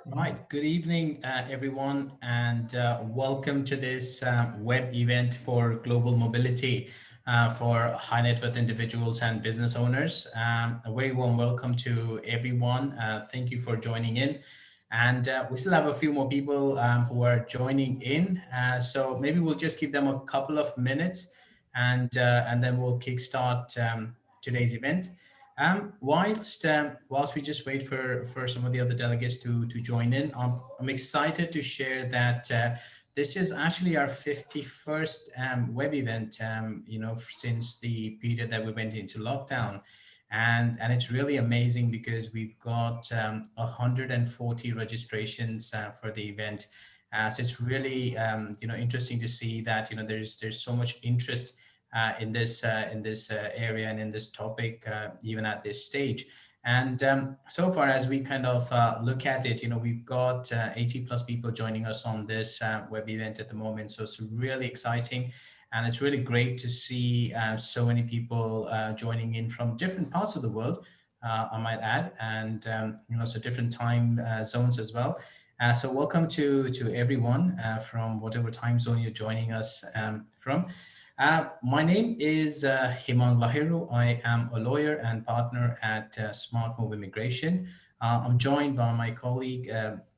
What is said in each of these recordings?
Right. Good evening, everyone, and welcome to this web event for global mobility for high net worth individuals and business owners. A very warm welcome to everyone. Thank you for joining in. And we still have a few more people who are joining in. So maybe we'll just give them a couple of minutes and then we'll kickstart today's event. Whilst we just wait for some of the other delegates to join in, I'm excited to share that this is actually our 51st web event. Since the period that we went into lockdown, and it's really amazing because we've got 140 registrations for the event. So it's really interesting to see that there's so much interest in this area and in this topic, even at this stage. And so far, as we kind of look at it, we've got 80 plus people joining us on this web event at the moment. So it's really exciting. And it's really great to see so many people joining in from different parts of the world, I might add, and so different time zones as well. So welcome to everyone from whatever time zone you're joining us from. My name is Hemang Laaheru. I am a lawyer and partner at SmartMove Immigration. I'm joined by my colleague,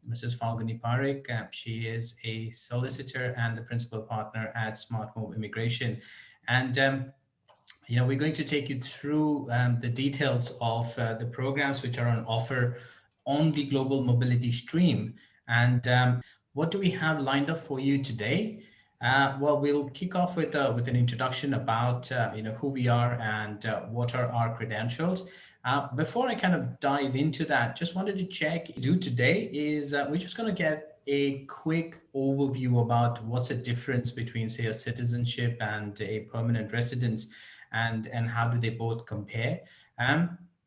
Mrs. Falguni Parekh. She is a solicitor and the principal partner at SmartMove Immigration. And we're going to take you through the details of the programs which are on offer on the global mobility stream. And what do we have lined up for you today? Well, we'll kick off with an introduction about who we are and what are our credentials. Before I kind of dive into that, just wanted to check. Do today is we're just going to get a quick overview about what's the difference between, say, a citizenship and a permanent residence, and how do they both compare.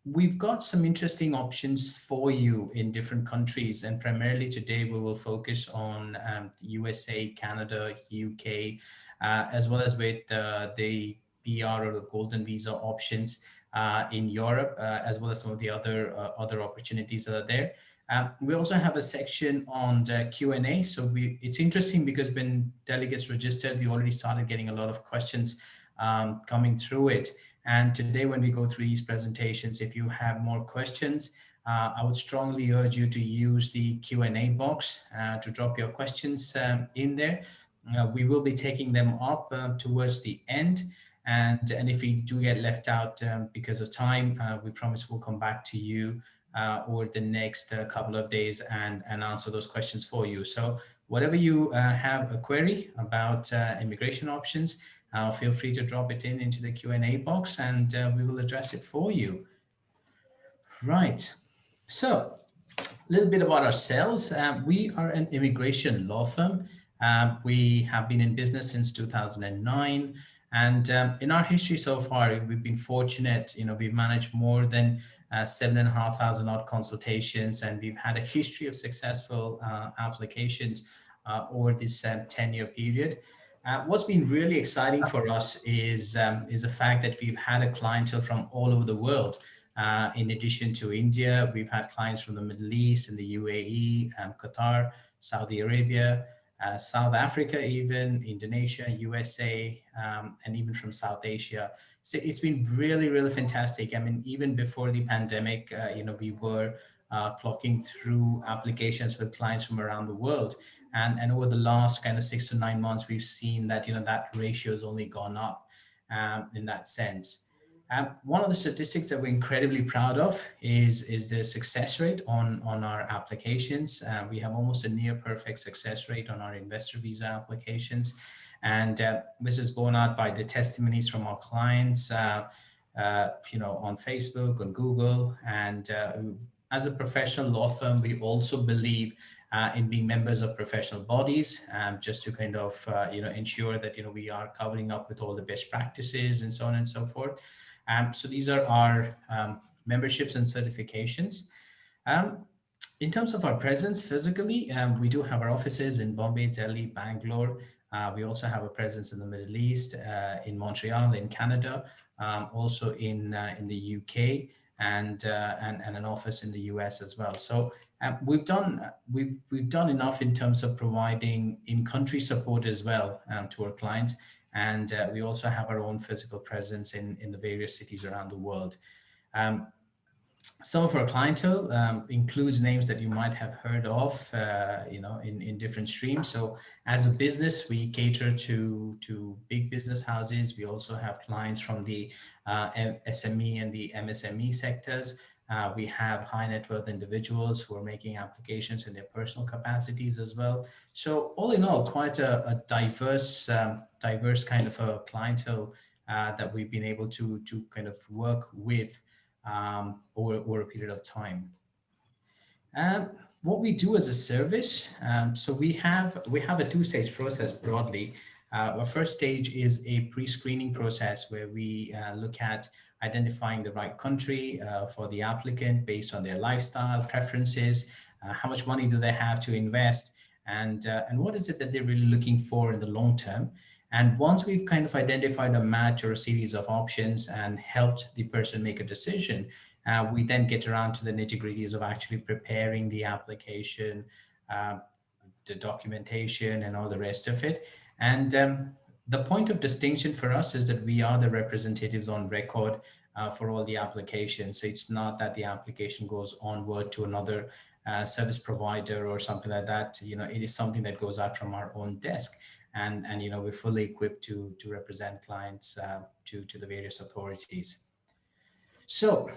We've got some interesting options for you in different countries, and primarily today we will focus on USA, Canada, UK, as well as with the PR or the golden visa options in Europe, as well as some of the other opportunities that are there. We also have a section on the Q&A. So it's interesting because when delegates registered, we already started getting a lot of questions coming through it. And today, when we go through these presentations, if you have more questions, I would strongly urge you to use the Q&A box to drop your questions in there. We will be taking them up towards the end. And if we do get left out because of time, we promise we'll come back to you over the next couple of days and answer those questions for you. So whatever you have a query about immigration options, feel free to drop it into the Q&A box and we will address it for you. Right. So a little bit about ourselves. We are an immigration law firm. We have been in business since 2009. And in our history so far, we've been fortunate. We've managed more than 7,500 odd consultations, and we've had a history of successful applications over this 10-year period. What's been really exciting for us is the fact that we've had a clientele from all over the world. In addition to India, we've had clients from the Middle East and the UAE, Qatar, Saudi Arabia, South Africa, even Indonesia, USA, and even from South Asia. So it's been really, really fantastic. I mean, even before the pandemic, we were clocking through applications with clients from around the world. And over the last kind of 6 to 9 months, we've seen that, that ratio has only gone up in that sense. One of the statistics that we're incredibly proud of is the success rate on our applications. We have almost a near perfect success rate on our investor visa applications. And this is borne out by the testimonies from our clients, on Facebook, on Google. And as a professional law firm, we also believe in being members of professional bodies, just to kind of, ensure that, we are covering up with all the best practices and so on and so forth. So these are our memberships and certifications. In terms of our presence physically, we do have our offices in Bombay, Delhi, Bangalore. We also have a presence in the Middle East, in Montreal, in Canada, also in the UK. and an office in the US as well. So we've done enough in terms of providing in-country support as well to our clients, and we also have our own physical presence in the various cities around the world. Um, some of our clientele includes names that you might have heard of, in different streams. So as a business, we cater to big business houses. We also have clients from the SME and the MSME sectors. We have high net worth individuals who are making applications in their personal capacities as well. So all in all, quite a diverse kind of a clientele that we've been able to kind of work with over a period of time. Um, what we do as a service, so we have a two-stage process broadly. Our first stage is a pre-screening process where we look at identifying the right country for the applicant based on their lifestyle preferences, how much money do they have to invest, and what is it that they're really looking for in the long term. And once we've kind of identified a match or a series of options and helped the person make a decision, we then get around to the nitty gritties of actually preparing the application, uh, the documentation, and all the rest of it. And the point of distinction for us is that we are the representatives on record for all the applications. So it's not that the application goes onward to another service provider or something like that. It is something that goes out from our own desk. And we're fully equipped to represent clients to the various authorities. So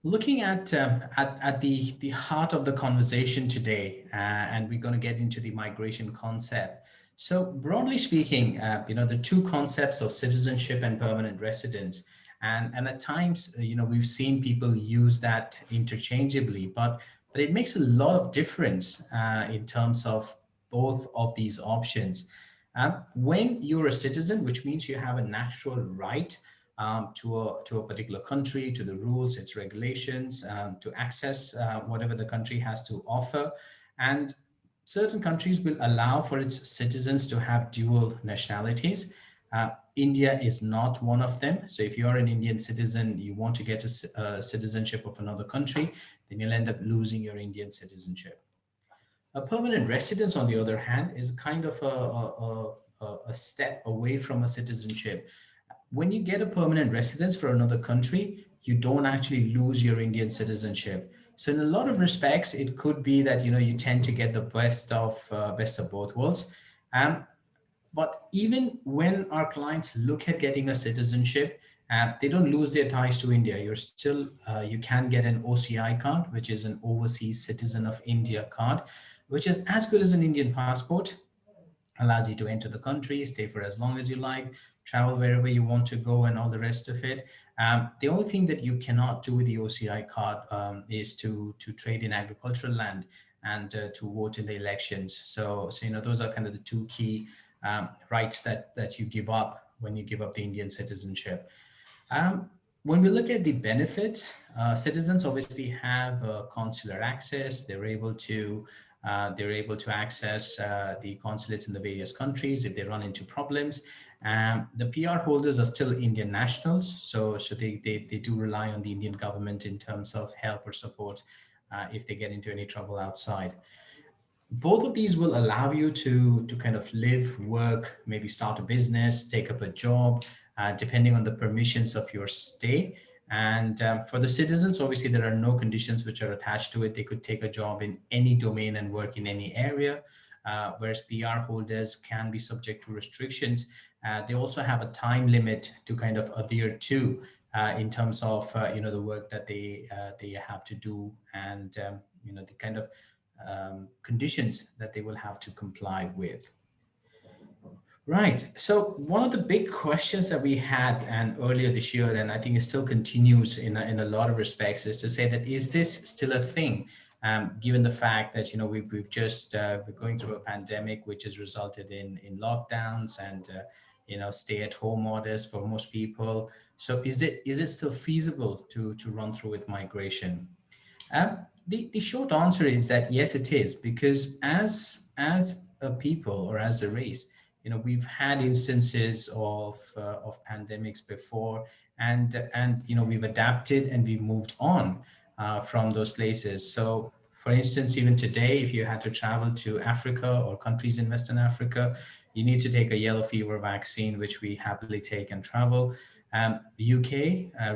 looking at the heart of the conversation today, and we're going to get into the migration concept. So broadly speaking, the two concepts of citizenship and permanent residence, and at times, we've seen people use that interchangeably, but it makes a lot of difference in terms of both of these options. When you're a citizen, which means you have a natural right to a particular country, to the rules, its regulations, to access whatever the country has to offer. And certain countries will allow for its citizens to have dual nationalities. India is not one of them. So if you're an Indian citizen, you want to get a citizenship of another country, then you'll end up losing your Indian citizenship. A permanent residence, on the other hand, is kind of a step away from a citizenship. When you get a permanent residence for another country, you don't actually lose your Indian citizenship. So in a lot of respects, it could be that you tend to get the best of both worlds. Um, but even when our clients look at getting a citizenship, they don't lose their ties to India. You can get an OCI card, which is an Overseas Citizen of India card, which is as good as an Indian passport, allows you to enter the country, stay for as long as you like, travel wherever you want to go, and all the rest of it. The only thing that you cannot do with the OCI card is to trade in agricultural land and to vote in the elections. So those are kind of the two key rights that you give up when you give up the Indian citizenship. Um, when we look at the benefits, citizens obviously have consular access. They're able to access the consulates in the various countries if they run into problems. The PR holders are still Indian nationals, so they do rely on the Indian government in terms of help or support if they get into any trouble outside. Both of these will allow you to kind of live, work, maybe start a business, take up a job, depending on the permissions of your stay. And for the citizens, obviously, there are no conditions which are attached to it. They could take a job in any domain and work in any area, whereas PR holders can be subject to restrictions. They also have a time limit to kind of adhere to in terms of the work that they have to do, and the kind of conditions that they will have to comply with. Right. So one of the big questions that we had and earlier this year, and I think it still continues in a lot of respects, is to say that is this still a thing? Given the fact that we've just we're going through a pandemic which has resulted in lockdowns and stay at home orders for most people. So is it still feasible to run through with migration? The short answer is that yes, it is, because as a people or as a race, we've had instances of pandemics before, and we've adapted and we've moved on from those places. So for instance, even today, if you had to travel to Africa or countries in Western Africa, you need to take a yellow fever vaccine, which we happily take and travel. UK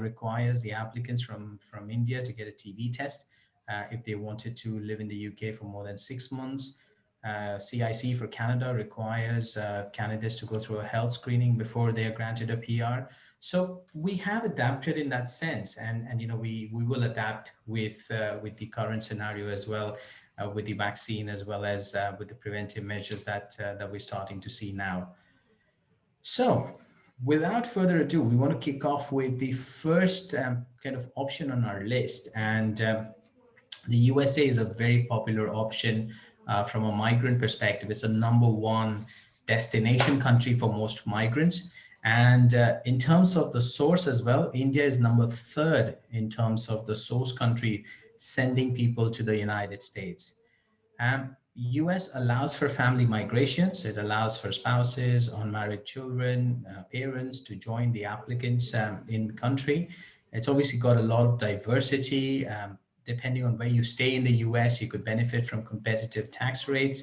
requires the applicants from India to get a TB test if they wanted to live in the UK for more than 6 months. CIC for Canada requires candidates to go through a health screening before they are granted a PR. So we have adapted in that sense, and we will adapt with the current scenario as well, with the vaccine as well as with the preventive measures that we're starting to see now. So, without further ado, we want to kick off with the first kind of option on our list. And the USA is a very popular option from a migrant perspective. It's a number one destination country for most migrants. And in terms of the source as well, India is number third in terms of the source country sending people to the United States. US allows for family migrations. It allows for spouses, unmarried children, parents to join the applicants in the country. It's obviously got a lot of diversity. Depending on where you stay in the US, you could benefit from competitive tax rates.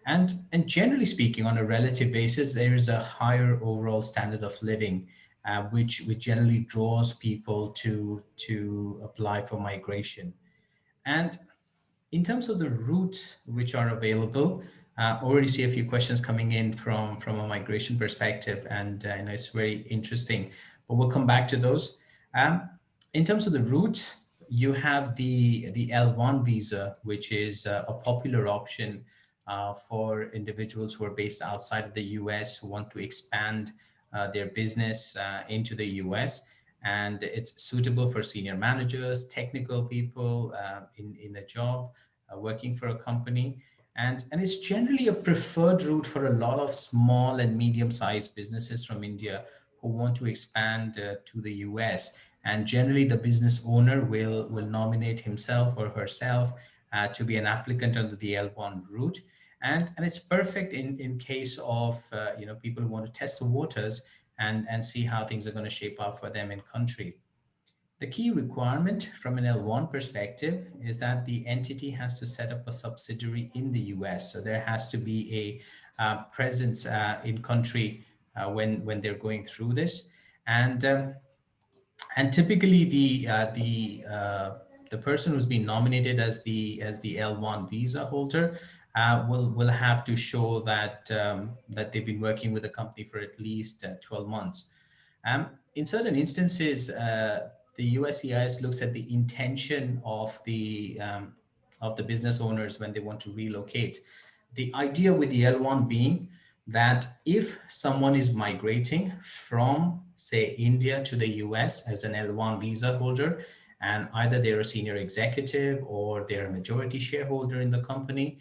And generally speaking, on a relative basis, there is a higher overall standard of living, which generally draws people to apply for migration. And in terms of the routes which are available, already see a few questions coming in from a migration perspective, and it's very interesting. But we'll come back to those. Um, in terms of the routes, you have the L1 visa, which is a popular option for individuals who are based outside of the US who want to expand their business into the US. And it's suitable for senior managers, technical people in a job, working for a company. And it's generally a preferred route for a lot of small and medium sized businesses from India who want to expand to the US. And generally, the business owner will nominate himself or herself to be an applicant under the L1 route. And it's perfect in case of people who want to test the waters and see how things are going to shape up for them in country. The key requirement from an L1 perspective is that the entity has to set up a subsidiary in the US. So there has to be a presence in country when they're going through this. And and typically the person who's been nominated as the L1 visa holder will have to show that they've been working with the company for at least 12 months. In certain instances, the USCIS looks at the intention of the business owners when they want to relocate. The idea with the L1 being that if someone is migrating from, say, India to the US as an L1 visa holder, and either they're a senior executive or they're a majority shareholder in the company,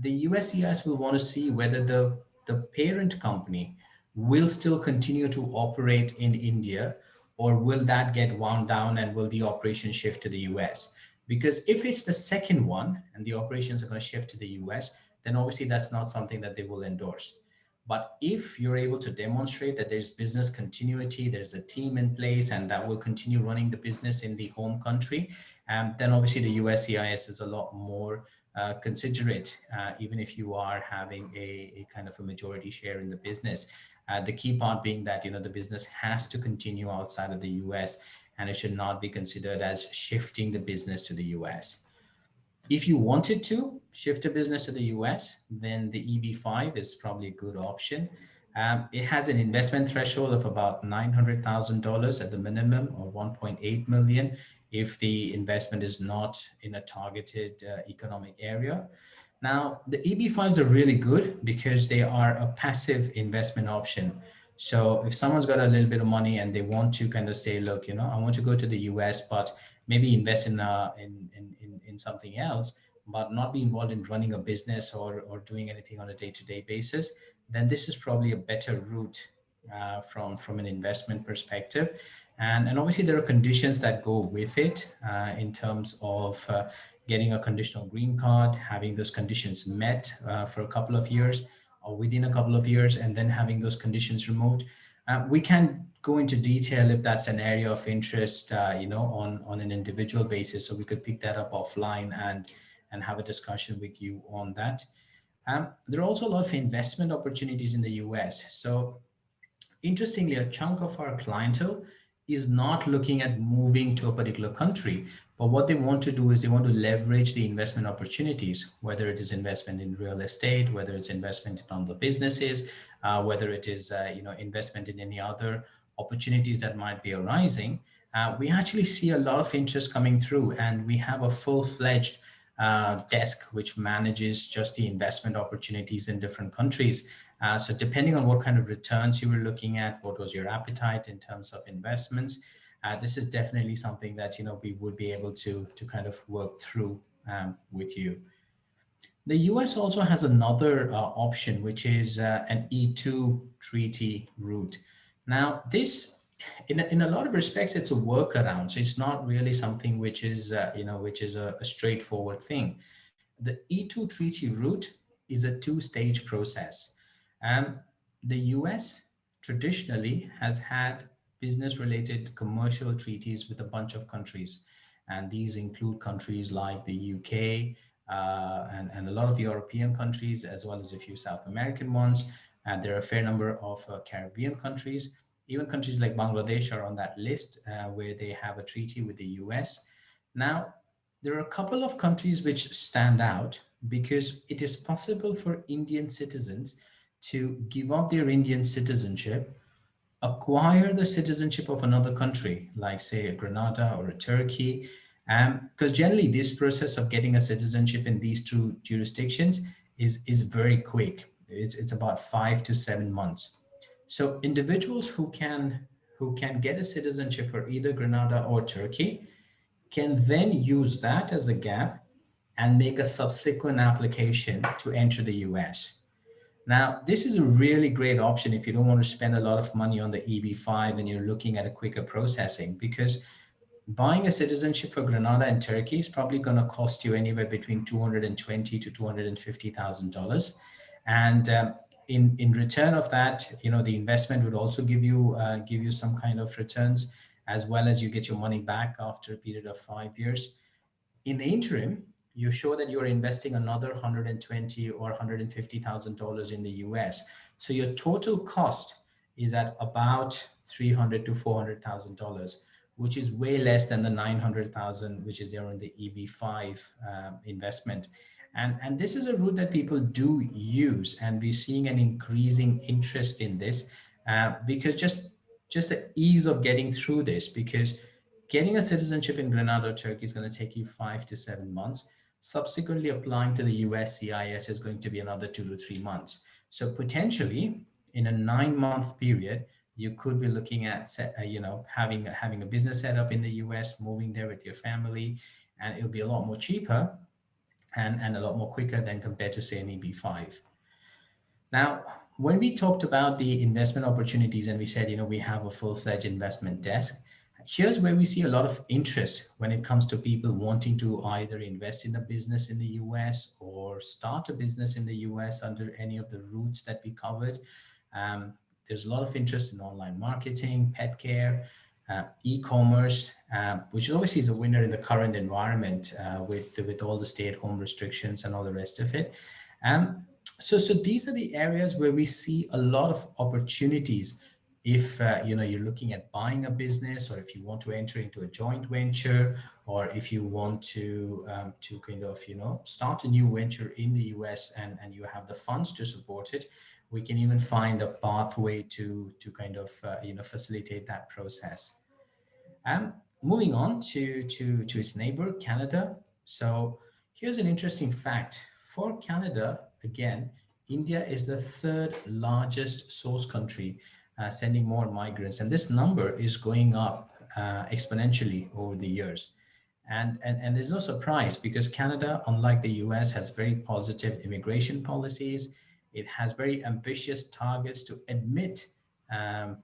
the USCIS will want to see whether the parent company will still continue to operate in India, or will that get wound down and will the operation shift to the US? Because if it's the second one and the operations are going to shift to the US, then obviously that's not something that they will endorse. But if you're able to demonstrate that there's business continuity, there's a team in place, and that will continue running the business in the home country, then obviously the USCIS is a lot more considerate, even if you are having a kind of a majority share in the business. The key part being that the business has to continue outside of the US, and it should not be considered as shifting the business to the US. If you wanted to shift a business to the US, then the EB5 is probably a good option. It has an investment threshold of about $900,000 at the minimum, or 1.8 million if the investment is not in a targeted economic area. Now, the EB5s are really good because they are a passive investment option. So if someone's got a little bit of money and they want to kind of say, look, I want to go to the US, but maybe invest in something else, but not be involved in running a business or doing anything on a day-to-day basis, then this is probably a better route from an investment perspective. And obviously there are conditions that go with it in terms of getting a conditional green card, having those conditions met for a couple of years or within a couple of years, and then having those conditions removed. We can go into detail if that's an area of interest, on an individual basis. So we could pick that up offline and have a discussion with you on that. There are also a lot of investment opportunities in the US. So interestingly, a chunk of our clientele is not looking at moving to a particular country, but what they want to do is they want to leverage the investment opportunities, whether it is investment in real estate, whether it's investment on the businesses, whether it is investment in any other opportunities that might be arising. We actually see a lot of interest coming through, and we have a full-fledged desk which manages just the investment opportunities in different countries. So depending on what kind of returns you were looking at, what was your appetite in terms of investments, this is definitely something that we would be able to kind of work through with you. The US also has another option, which is an E2 treaty route. Now, this, in a lot of respects, it's a workaround. So it's not really something which is, which is a straightforward thing. The E2 treaty route is a two-stage process. Um, the US traditionally has had business-related commercial treaties with a bunch of countries, and these include countries like the UK, and a lot of European countries, as well as a few South American ones. And there are a fair number of Caribbean countries. Even countries like Bangladesh are on that list, where they have a treaty with the US. Now, there are a couple of countries which stand out because it is possible for Indian citizens to give up their Indian citizenship, acquire the citizenship of another country, like say a Grenada or a Turkey. Because generally this process of getting a citizenship in these two jurisdictions is very quick. It's about 5 to 7 months. So individuals who can get a citizenship for either Grenada or Turkey can then use that as a gap and make a subsequent application to enter the US. Now, this is a really great option if you don't want to spend a lot of money on the EB5 and you're looking at a quicker processing, because buying a citizenship for Grenada and Turkey is probably going to cost you anywhere between 220 to $250,000, and in return of that, the investment would also give you some kind of returns, as well as you get your money back after a period of 5 years. In the interim, you show that you're investing another 120 or $150,000 in the US. So your total cost is at about 300 to $400,000, which is way less than the 900,000 which is there on the EB5 investment. And this is a route that people do use, and we're seeing an increasing interest in this, because just the ease of getting through this, because getting a citizenship in Grenada or Turkey is going to take you 5 to 7 months. Subsequently, applying to the US CIS is going to be another 2 to 3 months. So potentially, in a 9 month period, you could be looking at having a business set up in the US, moving there with your family, and it'll be a lot more cheaper and a lot more quicker than compared to say an EB5. Now, when we talked about the investment opportunities and we said, we have a full-fledged investment desk, here's where we see a lot of interest when it comes to people wanting to either invest in a business in the US or start a business in the US under any of the routes that we covered. There's a lot of interest in online marketing, pet care, e-commerce, which obviously is a winner in the current environment, with all the stay-at-home restrictions and all the rest of it. So these are the areas where we see a lot of opportunities if you're looking at buying a business, or if you want to enter into a joint venture, or if you want to kind of start a new venture in the US, and you have the funds to support it. We can even find a pathway to kind of facilitate that process. Moving on to its neighbor, Canada. So here's an interesting fact. For Canada, again, India is the third largest source country, sending more migrants. And this number is going up exponentially over the years. And there's no surprise, because Canada, unlike the US, has very positive immigration policies. It has very ambitious targets to admit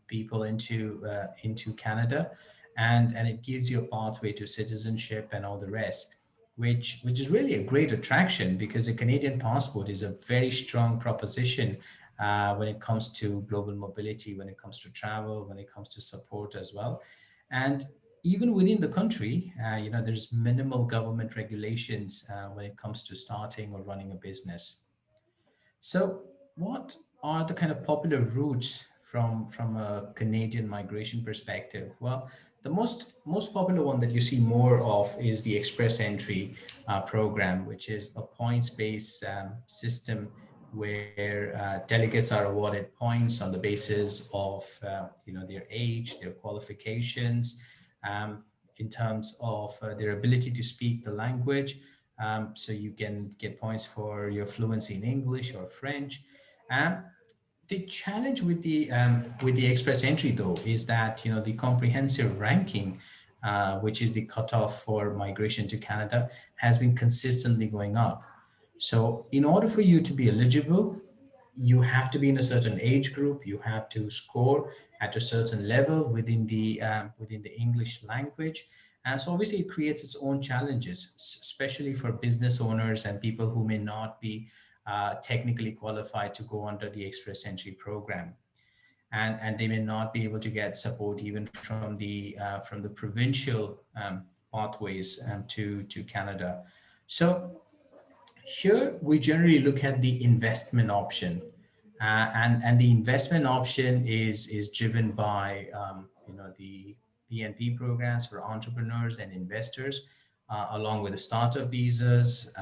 people into Canada, and it gives you a pathway to citizenship and all the rest, which is really a great attraction, because a Canadian passport is a very strong proposition when it comes to global mobility, when it comes to travel, when it comes to support as well. And even within the country, there's minimal government regulations when it comes to starting or running a business. So, what are the kind of popular routes from a Canadian migration perspective? Well, the most popular one that you see more of is the Express Entry program, which is a points-based system where delegates are awarded points on the basis of their age, their qualifications, um, in terms of their ability to speak the language. So you can get points for your fluency in English or French. Um, the challenge with the express entry though is that the comprehensive ranking, which is the cutoff for migration to Canada, has been consistently going up. So in order for you to be eligible, you have to be in a certain age group. You have to score at a certain level within the English language. And so obviously it creates its own challenges, especially for business owners and people who may not be technically qualified to go under the Express Entry program, and they may not be able to get support even from the provincial pathways to Canada. So here we generally look at the investment option, and the investment option is driven by the PNP programs for entrepreneurs and investors, along with the startup visas,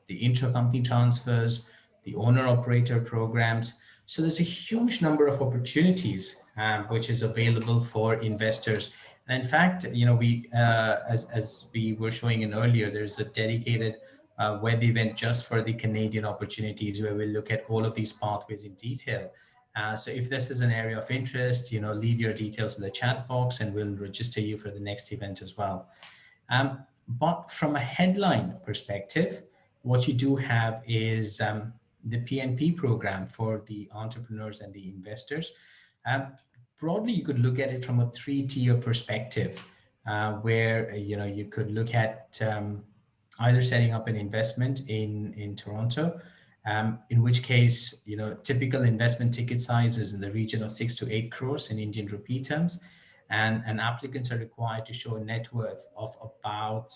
the intra-company transfers, the owner-operator programs. So there's a huge number of opportunities which is available for investors. And in fact, we as we were showing in earlier, there's a dedicated web event just for the Canadian opportunities where we look at all of these pathways in detail. So if this is an area of interest, leave your details in the chat box and we'll register you for the next event as well. But from a headline perspective, what you do have is the PNP program for the entrepreneurs and the investors. Um, Broadly, you could look at it from a three-tier perspective, where you could look at either setting up an investment in Toronto, in which case typical investment ticket size is in the region of 6 to 8 crores in Indian rupee terms, and applicants are required to show a net worth of about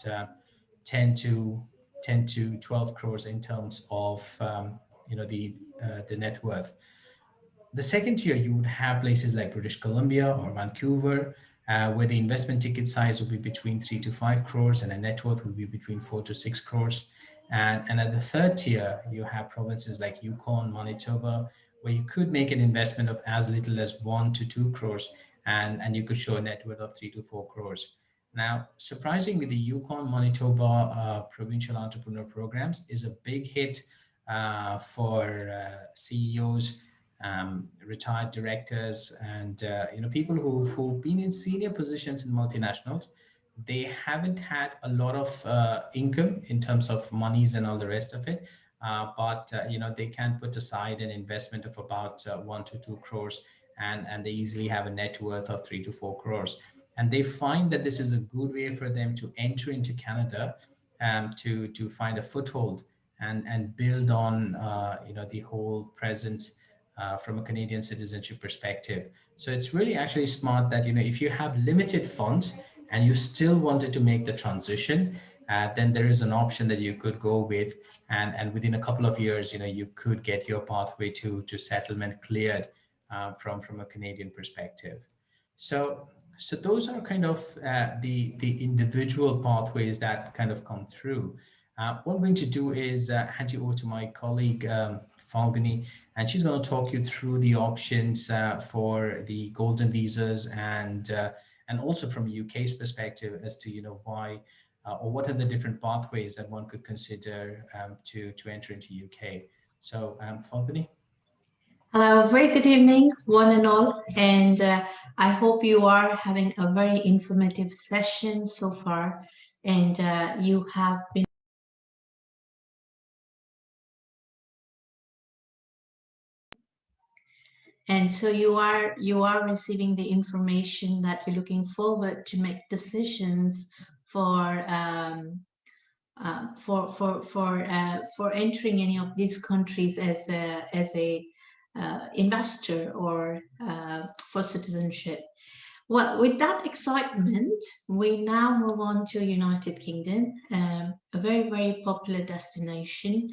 10 to 10 to 12 crores in terms of the net worth. The second tier, you would have places like British Columbia or Vancouver, where the investment ticket size will be between 3 to 5 crores and a net worth will be between 4 to 6 crores. And at the third tier, you have provinces like Yukon, Manitoba, where you could make an investment of as little as 1 to 2 crores, and you could show a net worth of 3 to 4 crores. Now, surprisingly, the Yukon, Manitoba provincial entrepreneur programs is a big hit for CEOs, retired directors, and people who've been in senior positions in multinationals. They haven't had a lot of income in terms of monies and all the rest of it, but they can put aside an investment of about 1 to 2 crores, and they easily have a net worth of 3 to 4 crores. And they find that this is a good way for them to enter into Canada, to find a foothold and build on the whole presence from a Canadian citizenship perspective. So it's really actually smart that if you have limited funds and you still wanted to make the transition, then there is an option that you could go with, and within a couple of years, you could get your pathway to settlement cleared from a Canadian perspective. So so those are kind of the individual pathways that kind of come through. What I'm going to do is hand you over to my colleague Falguni, and she's going to talk you through the options for the golden visas, and also from UK's perspective as to why or what are the different pathways that one could consider to enter into UK. So Falguni. Hello, very good evening, one and all, and I hope you are having a very informative session so far, and you have been. And so you are receiving the information that you're looking forward to make decisions for for entering any of these countries as a investor or for citizenship. Well, with that excitement, we now move on to United Kingdom, a very, very popular destination.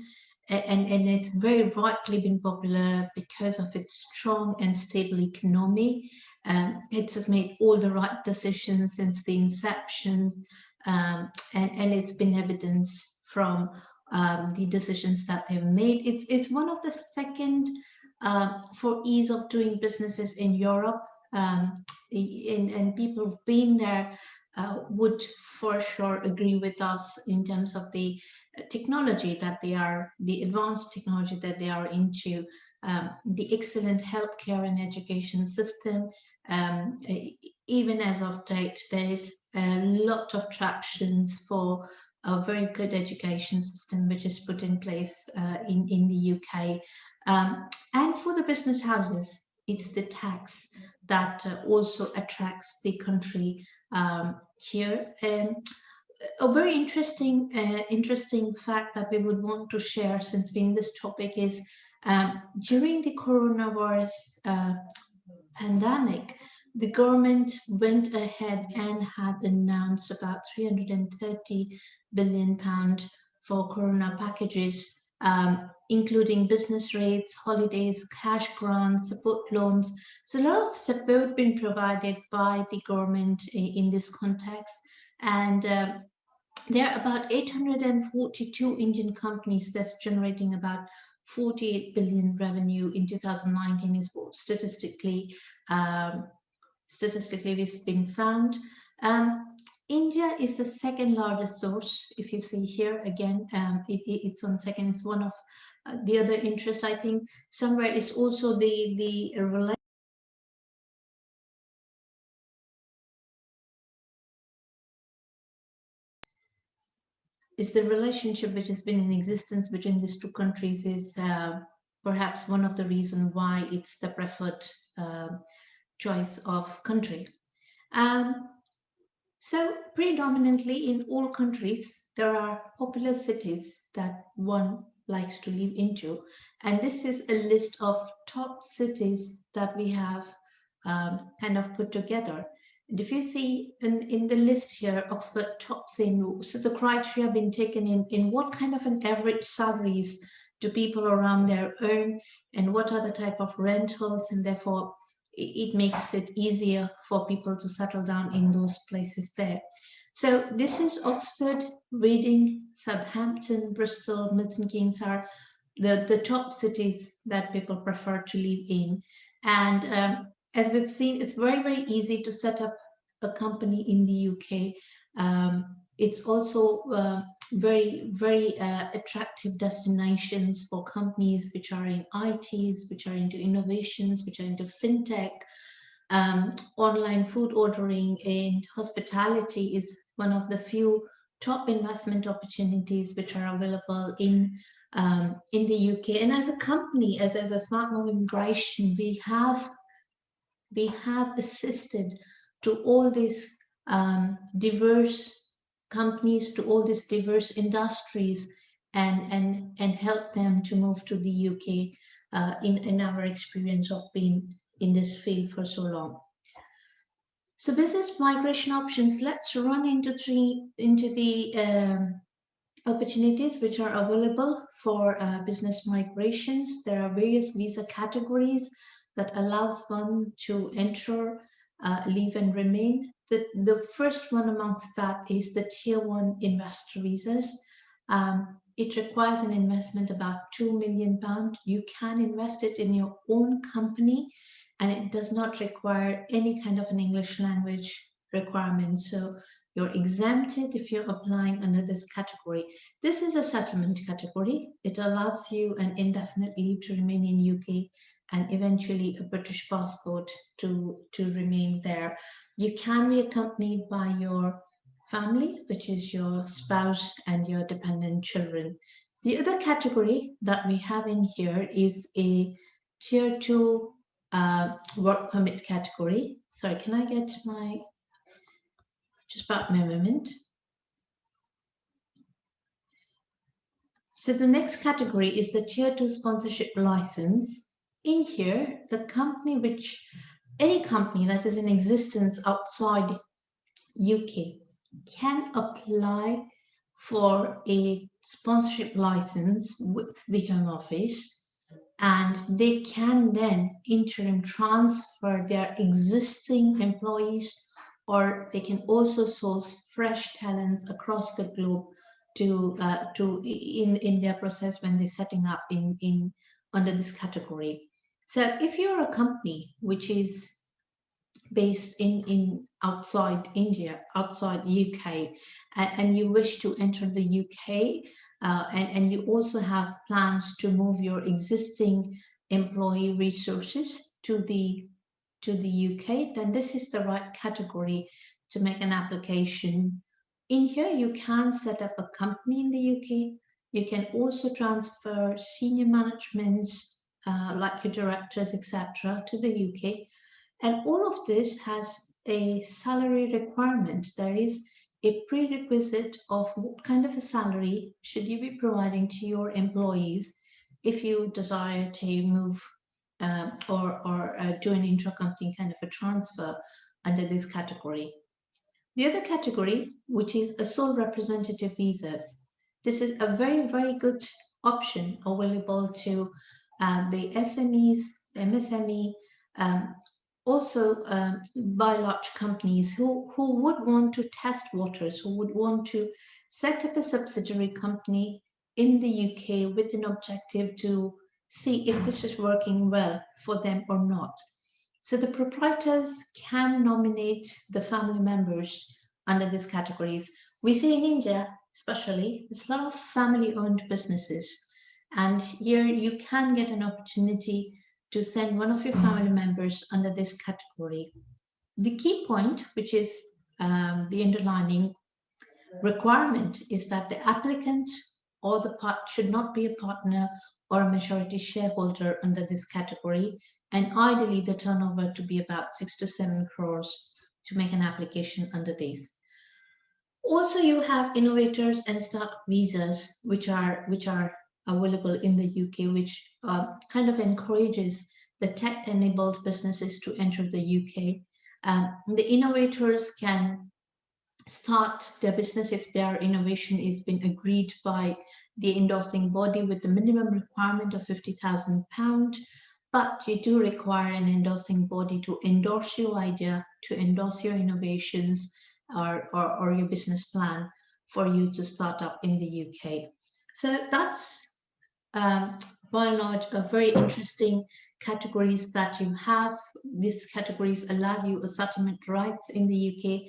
And it's very rightly been popular because of its strong and stable economy. It has made all the right decisions since the inception, and it's been evidence from the decisions that they've made. It's one of the second for ease of doing businesses in Europe. And people who've been there would for sure agree with us in terms of the technology that they are, the advanced technology that they are into, the excellent healthcare and education system. Even as of date, there's a lot of tractions for a very good education system which is put in place in the UK. And for the business houses, it's the tax that also attracts the country here. A very interesting fact that we would want to share, since being this topic, is during the coronavirus pandemic, the government went ahead and had announced about £330 billion for corona packages, including business rates, holidays, cash grants, support loans. So a lot of support been provided by the government in this context. And there are about 842 Indian companies that's generating about 48 billion revenue in 2019 is what statistically it's been found. India is the second largest source. If you see here again, it's on second. It's one of the other interests, I think. Somewhere is also the relationship which has been in existence between these two countries is perhaps one of the reasons why it's the preferred choice of country. So predominantly in all countries, there are popular cities that one likes to live into. And this is a list of top cities that we have kind of put together. And if you see in the list here, Oxford tops in, so the criteria been taken in what kind of an average salaries do people around there earn, and what are the type of rentals, and therefore it makes it easier for people to settle down in those places there. So this is Oxford, Reading, Southampton, Bristol, Milton Keynes are the top cities that people prefer to live in. And as we've seen, it's very, very easy to set up a company in the UK. It's also very, very attractive destinations for companies which are in ITs, which are into innovations, which are into fintech. Online food ordering and hospitality is one of the few top investment opportunities which are available in the UK. And as a company, as a SmartMove Immigration, we have assisted to all these diverse companies, to all these diverse industries, and help them to move to the UK in our experience of being in this field for so long. So business migration options, let's run into the opportunities which are available for business migrations. There are various visa categories that allows one to enter, live and remain. The first one amongst that is the Tier 1 investor visas. It requires an investment about £2 million. You can invest it in your own company, and it does not require any kind of an English language requirement. So you're exempted if you're applying under this category. This is a settlement category. It allows you an indefinite leave to remain in UK and eventually a British passport to remain there. You can be accompanied by your family, which is your spouse and your dependent children. The other category that we have in here is a Tier 2 work permit category. Sorry, can I get my, just back me a moment. So the next category is the Tier 2 sponsorship license. in here, the company any company that is in existence outside UK can apply for a sponsorship license with the Home Office, and they can then interim transfer their existing employees, or they can also source fresh talents across the globe to in their process when they're setting up in under this category. So if you're a company which is based in outside India, outside UK, and you wish to enter the UK, and you also have plans to move your existing employee resources to the UK, then this is the right category to make an application. In here, you can set up a company in the UK. You can also transfer senior managements, like your directors, etc., to the UK. And all of this has a salary requirement. There is a prerequisite of what kind of a salary should you be providing to your employees if you desire to move or do an intra-company kind of a transfer under this category. The other category, which is a sole representative visas, this is a very, very good option available to the SMEs, MSME, also by large companies who would want to test waters, who would want to set up a subsidiary company in the UK with an objective to see if this is working well for them or not. So the proprietors can nominate the family members under these categories. We see in India, especially, there's a lot of family-owned businesses. And here you can get an opportunity to send one of your family members under this category. The key point, which is the underlining requirement, is that the applicant or the part should not be a partner or a majority shareholder under this category, and ideally the turnover to be about 6 to 7 crores to make an application under these. Also, you have innovators and startup visas, which are available in the UK, which kind of encourages the tech-enabled businesses to enter the UK. The innovators can start their business if their innovation is been agreed by the endorsing body with the minimum requirement of £50,000, but you do require an endorsing body to endorse your idea, to endorse your innovations or your business plan for you to start up in the UK. So that's by and large a very interesting categories that you have. These categories allow you a settlement rights in the UK.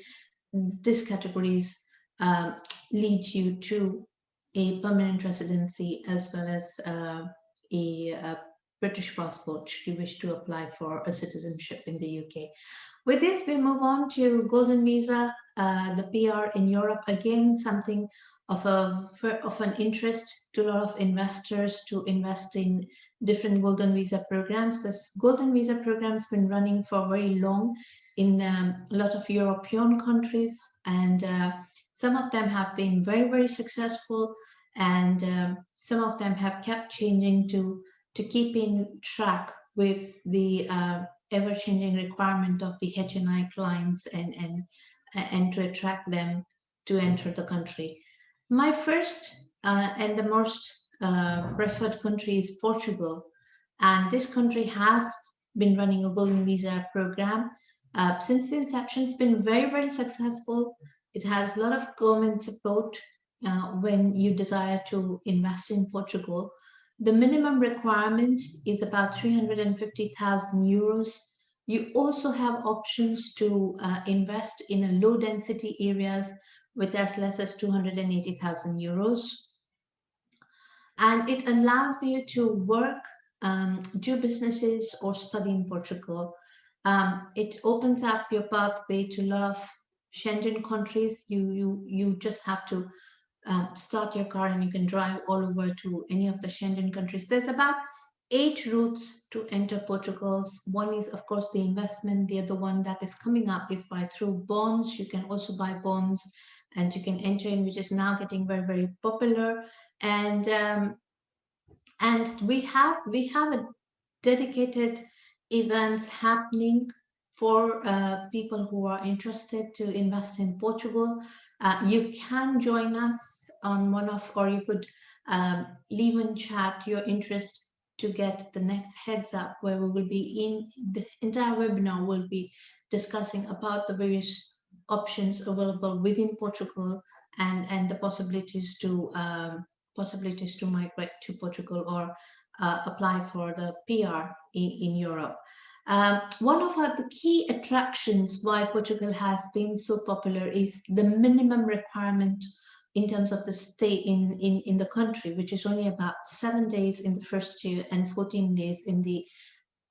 These categories lead you to a permanent residency as well as a British passport should you wish to apply for a citizenship in the UK. With this, we move on to Golden Visa, the PR in Europe. Again, something of an interest to a lot of investors to invest in different Golden Visa programs. This Golden Visa program has been running for very long in a lot of European countries, and some of them have been very, very successful, and some of them have kept changing to keep in track with the ever-changing requirement of the HNI clients and to attract them to enter the country. My first and the most preferred country is Portugal, and this country has been running a Golden Visa program since the inception. It's been very, very successful. It has a lot of government support when you desire to invest in Portugal. The minimum requirement is about 350,000 euros. You also have options to invest in low density areas with as less as 280,000 euros. And it allows you to work, do businesses or study in Portugal. It opens up your pathway to a lot of Schengen countries. You just have to start your car and you can drive all over to any of the Schengen countries. There's about 8 routes to enter Portugal. One is, of course, the investment. The other one that is coming up is by through bonds. You can also buy bonds and you can enter in, which is now getting very, very popular. And we have dedicated events happening for people who are interested to invest in Portugal. You can join us on one of, or you could leave in chat your interest to get the next heads up, where we will be in the entire webinar. We'll be discussing about the various options available within Portugal, and the possibilities to migrate to Portugal or apply for the PR in Europe. One of the key attractions why Portugal has been so popular is the minimum requirement in terms of the stay in the country, which is only about 7 days in the first year and 14 days in the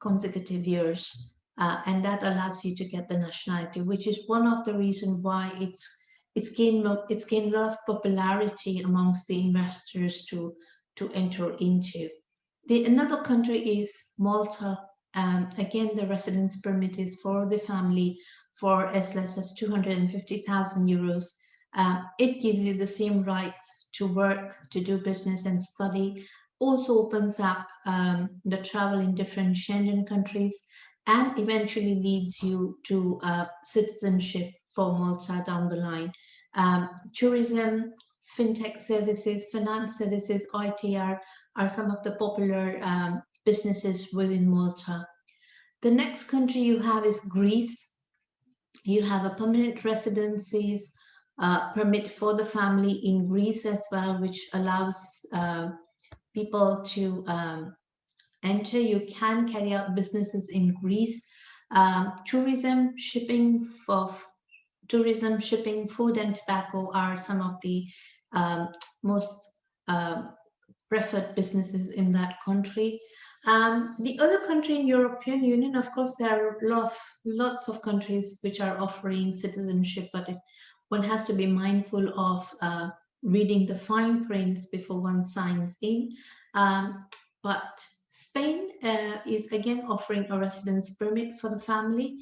consecutive years. And that allows you to get the nationality, which is one of the reasons why it's gained a lot of popularity amongst the investors to enter into. Another country is Malta. Again, the residence permit is for the family for as less as 250,000 euros. It gives you the same rights to work, to do business and study. Also opens up the travel in different Schengen countries, and eventually leads you to citizenship for Malta down the line. Tourism, fintech services, finance services, ITR are some of the popular businesses within Malta. The next country you have is Greece. You have a permanent residencies permit for the family in Greece as well, which allows people to enter. You can carry out businesses in Greece. Tourism, shipping, food and tobacco are some of the most preferred businesses in that country. The other country in European Union, of course, there are lots of countries which are offering citizenship, but one has to be mindful of reading the fine prints before one signs in. But Spain is again offering a residence permit for the family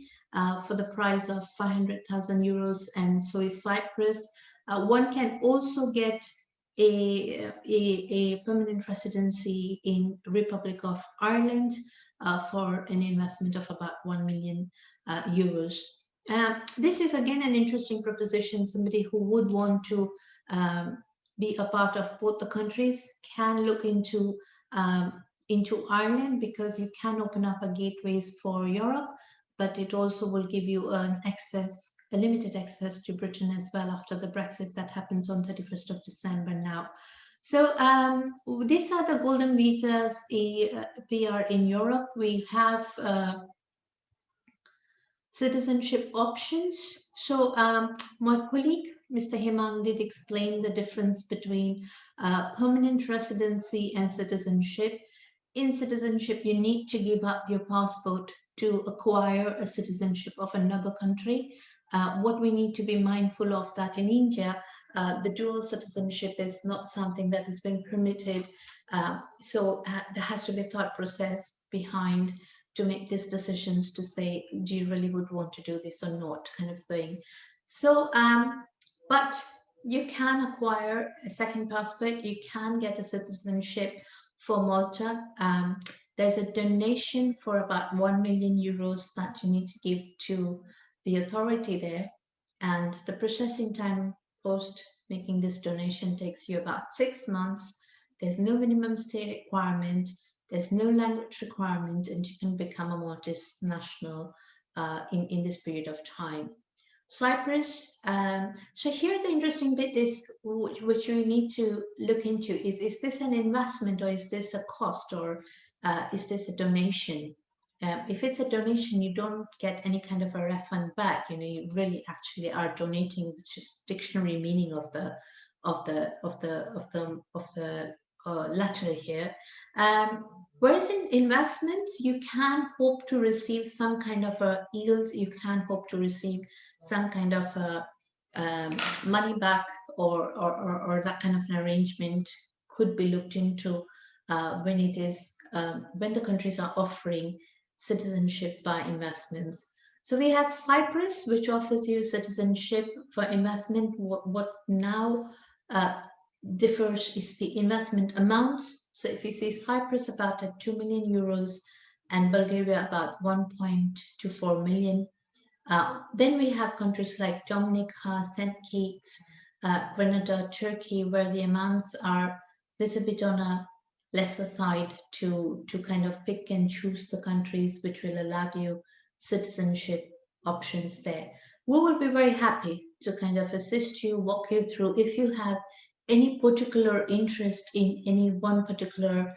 for the price of 500,000 euros, and so is Cyprus. One can also get a permanent residency in Republic of Ireland for an investment of about 1 million euros. This is again an interesting proposition. Somebody who would want to be a part of both the countries can look into Ireland, because you can open up a gateways for Europe, but it also will give you a limited access to Britain as well after the Brexit that happens on 31st of December now. So these are the golden visas PR in Europe. We have citizenship options. So my colleague, Mr. Hemang, did explain the difference between permanent residency and citizenship. In citizenship, you need to give up your passport to acquire a citizenship of another country. What we need to be mindful of that in India, the dual citizenship is not something that has been permitted. So there has to be a thought process behind to make these decisions to say, do you really would want to do this or not, kind of thing. So, but you can acquire a second passport. You can get a citizenship for Malta. There's a donation for about 1 million euros that you need to give to the authority there, and the processing time post making this donation takes you about 6 months. There's no minimum stay requirement, there's no language requirement, and you can become a Maltese national in this period of time. Cyprus, so here the interesting bit is, which you need to look into, is this an investment, or is this a cost, or is this a donation? If it's a donation, you don't get any kind of a refund back. You know, you really actually are donating, which is dictionary meaning of the letter here. Whereas in investments, you can hope to receive some kind of a yield. You can hope to receive some kind of a money back, or that kind of an arrangement could be looked into when it is when the countries are offering citizenship by investments. So we have Cyprus, which offers you citizenship for investment. What now differs is the investment amounts. So if you see Cyprus, about at 2 million euros and Bulgaria about 1.24 million. Then we have countries like Dominica, St. Kitts, Grenada, Turkey, where the amounts are a little bit on a lesser side to kind of pick and choose the countries which will allow you citizenship options there. We will be very happy to kind of assist you, walk you through. If you have any particular interest in any one particular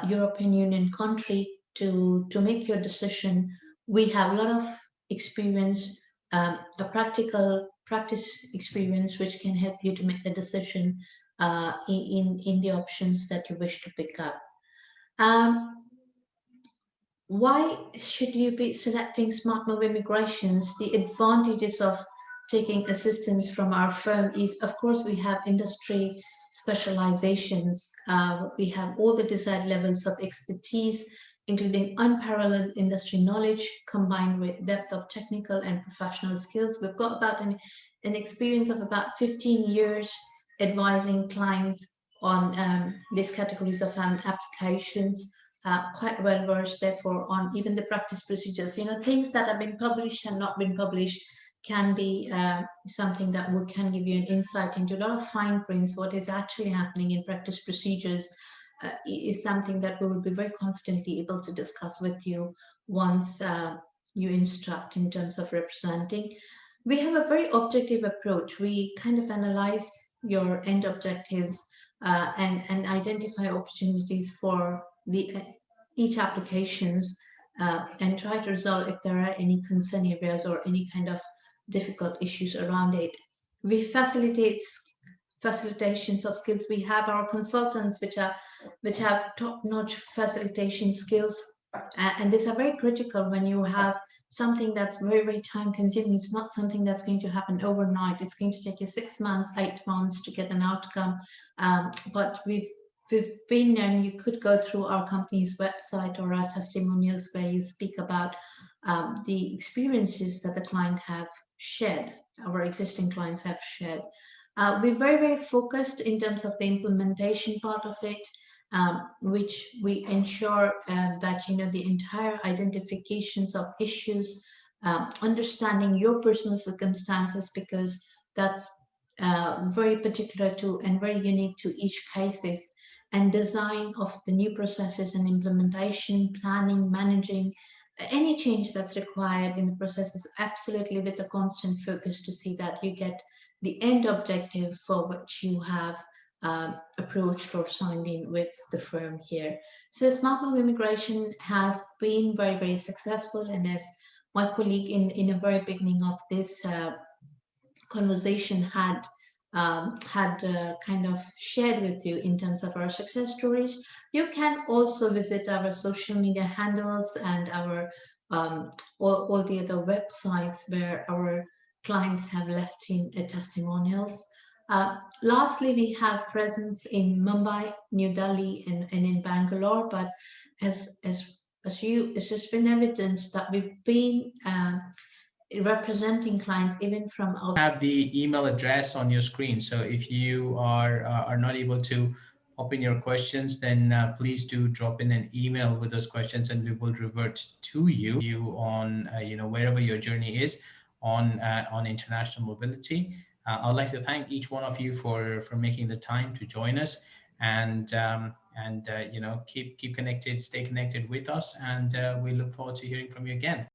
European Union country to make your decision, we have a lot of experience, a practical practice experience which can help you to make a decision in the options that you wish to pick up. Why should you be selecting SmartMove Immigrations? The advantages of taking assistance from our firm is, of course, we have industry specializations. We have all the desired levels of expertise, including unparalleled industry knowledge combined with depth of technical and professional skills. We've got about an experience of about 15 years advising clients on these categories of applications. Quite well versed, therefore, on even the practice procedures. Things that have been published and not been published can be something that can give you an insight into a lot of fine prints. What is actually happening in practice procedures is something that we will be very confidently able to discuss with you once you instruct in terms of representing. We have a very objective approach. We kind of analyze your end objectives and identify opportunities for each applications and try to resolve if there are any concern areas or any kind of difficult issues around it. We facilitations of skills. We have our consultants which have top-notch facilitation skills, and these are very critical when you have something that's very, very time consuming. It's not something that's going to happen overnight. It's going to take you 6 months, 8 months to get an outcome. But we've been, and you could go through our company's website or our testimonials where you speak about the experiences that the client have shared, our existing clients have shared. We're very, very focused in terms of the implementation part of it, which we ensure that the entire identifications of issues, understanding your personal circumstances, because that's very particular to and very unique to each cases, and design of the new processes and implementation, planning, managing any change that's required in the process is absolutely with a constant focus to see that you get the end objective for which you have approached or signed in with the firm here. So SmartMove Immigration has been very, very successful, and as my colleague in the very beginning of this conversation had kind of shared with you in terms of our success stories. You can also visit our social media handles and our all the other websites where our clients have left in testimonials. Lastly, we have presence in Mumbai, New Delhi, and in Bangalore. But as has been evident that we've been representing clients even from out. Have the email address on your screen. So if you are not able to pop in your questions, then please do drop in an email with those questions, and we will revert to you on wherever your journey is on international mobility. I'd like to thank each one of you for making the time to join us, and keep connected, stay connected with us, and we look forward to hearing from you again.